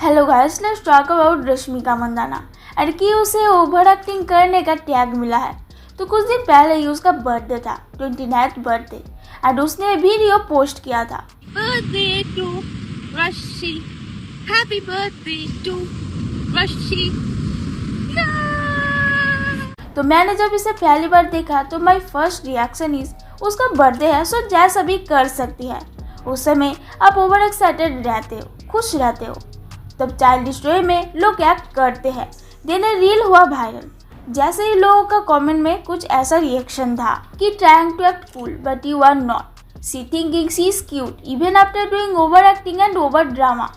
Hello guys, let's talk about Rashmika Mandanna और कि उसे ओवर एक्टिंग करने का टैग मिला है। तो कुछ दिन पहले ही उसका बर्थडे था, 29th बर्थडे, और उसने वीडियो पोस्ट किया था। बर्थडे टू रशी, हैप्पी बर्थडे टू रशी। तो मैंने जब इसे पहली बार देखा तो माय फर्स्ट रिएक्शन इज उसका बर्थडे है सो जैसा भी कर सकती है। उस समय आप ओवर एक्साइटेड रहते हो, खुश रहते हो, तब चाइल्डिश वे में लोग एक्ट करते हैं। देन रील हुआ वायरल। जैसे ही लोगों का कमेंट में कुछ ऐसा रिएक्शन था कि trying to act cool but you are not, she thinking she is cute even after doing over acting and over drama,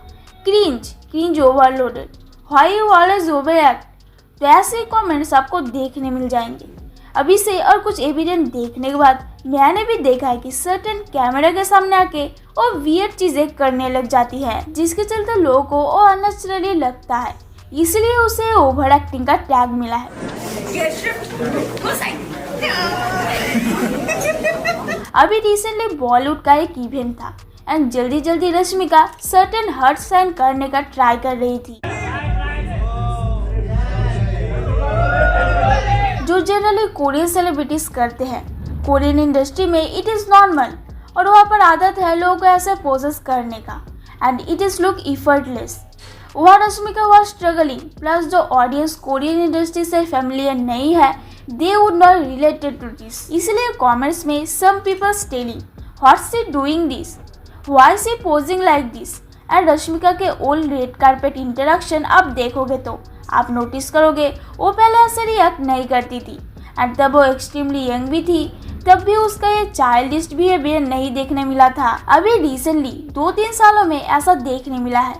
cringe overloaded, why you always over act. तो ऐसे कमेंट्स आपको देखने मिल जाएंगे। अभी से और कुछ एविडेंस देखने के बाद मैंने भी देखा है कि सर्टेन कैमरा के सामने आके वो वियर्ड चीजें करने लग जाती है, जिसके चलते लोगों को वो अननेचुरली लगता है, इसलिए उसे ओवर एक्टिंग का टैग मिला है। अभी रिसेंटली बॉलीवुड का एक इवेंट था एंड जल्दी रश्मिका सर्टेन हर्ट साइन करने का ट्राई कर रही थी, जो जनरली कोरियन सेलिब्रिटीज करते हैं। कोरियन इंडस्ट्री में इट इज नॉर्मल और वहाँ पर आदत है लोगों को ऐसे पोजेस करने का and it is look effortless. वहाँ रश्मिका वॉज स्ट्रगलिंग, प्लस जो ऑडियंस कोरियन इंडस्ट्री से फैमिलियर नहीं है they would not related to this. इसलिए कमेंट्स में some peoples telling what's she doing this, why she posing like this. And Rashmika के old red carpet interaction आप देखोगे तो आप नोटिस करोगे वो पहले ऐसे रिएक्ट नहीं करती थी एंड तब वो एक्सट्रीमली यंग भी थी, तब भी उसका ये चाइल्डिश बिहेवियर नहीं देखने मिला था। अभी रिसेंटली 2-3 सालों में ऐसा देखने मिला है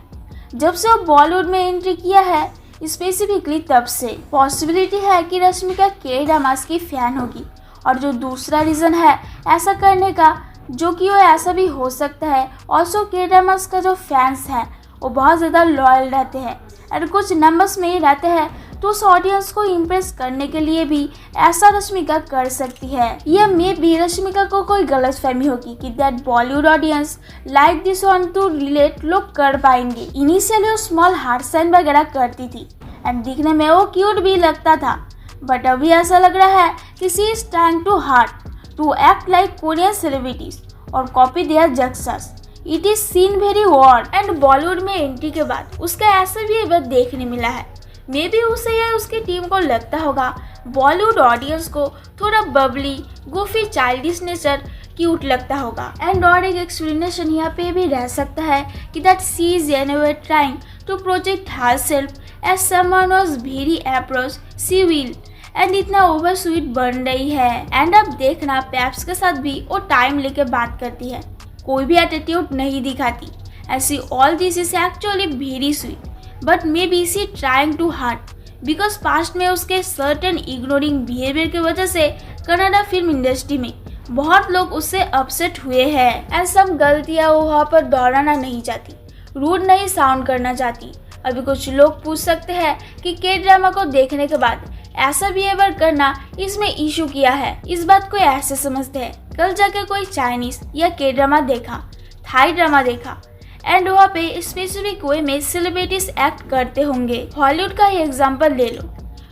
जब से वो बॉलीवुड में एंट्री किया है। स्पेसिफिकली तब से पॉसिबिलिटी है कि रश्मिका के ड्रामास की फैन होगी। और जो दूसरा रीज़न है ऐसा करने का, जो कि वो ऐसा भी हो सकता है ऑल्सो के ड्रामास का जो फैंस है वो बहुत ज़्यादा लॉयल रहते हैं और कुछ नंबर्स में ही रहते हैं, तो उस ऑडियंस को इम्प्रेस करने के लिए भी ऐसा रश्मिका कर सकती है। यह मे भी रश्मिका को कोई गलतफहमी होगी कि that Bollywood audience like this one two relate लोग कर पाएंगे। इनिशियली वो स्मॉल हार्ट साइन वगैरह करती थी एंड दिखने में वो क्यूट भी लगता था, बट अभी ऐसा लग रहा है कि she is trying to hard to act like Korean celebrities और कॉपी देयर जक्सस। It is seen very weird and Bollywood में एंट्री के बाद उसका ऐसा भी देखने मिला है। मे बी उसे या उसकी टीम को लगता होगा बॉलीवुड ऑडियंस को थोड़ा बबली, गोफी, चाइल्डिश नेचर क्यूट लगता होगा। एंड और एक एक्सप्लेनेशन यहाँ पे भी रह सकता है कि that she is anyway trying to project herself as someone was very approach she will and इतना ओवर स्वीट बन रही है। एंड अब देखना पैप्स के साथ भी वो टाइम लेके बात करती है, कोई भी एटीट्यूड नहीं दिखाती। ऐसी all this is actually very sweet but maybe she trying to hard because past में उसके सर्टेन इग्नोरिंग बिहेवियर की वजह से कनाडा फिल्म इंडस्ट्री में बहुत लोग उससे अपसेट हुए हैं एंड सब गलतियाँ वो वहाँ पर दोहराना नहीं चाहती, रूड नहीं साउंड करना चाहती। अभी कुछ लोग पूछ सकते हैं कि के ड्रामा को देखने के बाद ऐसा बिहेवियर करना इसमें इशू किया है। इस बात को ऐसे समझते हैं कल जाके कोई चाइनीज या के ड्रामा देखा, थाई ड्रामा देखा एंड वहाँ पे स्पेसिफिक वे में सेलिब्रिटीज एक्ट करते होंगे। हॉलीवुड का ही एग्जांपल ले लो,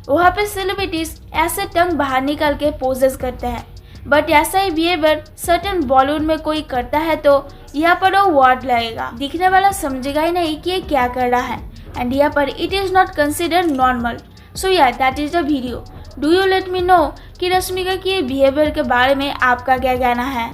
वहाँ पे सेलिब्रिटीज ऐसे टंग बाहर निकाल के पोजेस करते हैं, बट ऐसा ही बिहेवियर सर्टेन बॉलीवुड में कोई करता है तो यहाँ पर वो वर्ड लगेगा, दिखने वाला समझेगा ही नहीं कि ये क्या कर रहा है एंड यहाँ पर it is not considered normal. So यार that is the video. Do you let me know कि रश्मिका की बिहेवियर के बारे में आपका क्या कहना है।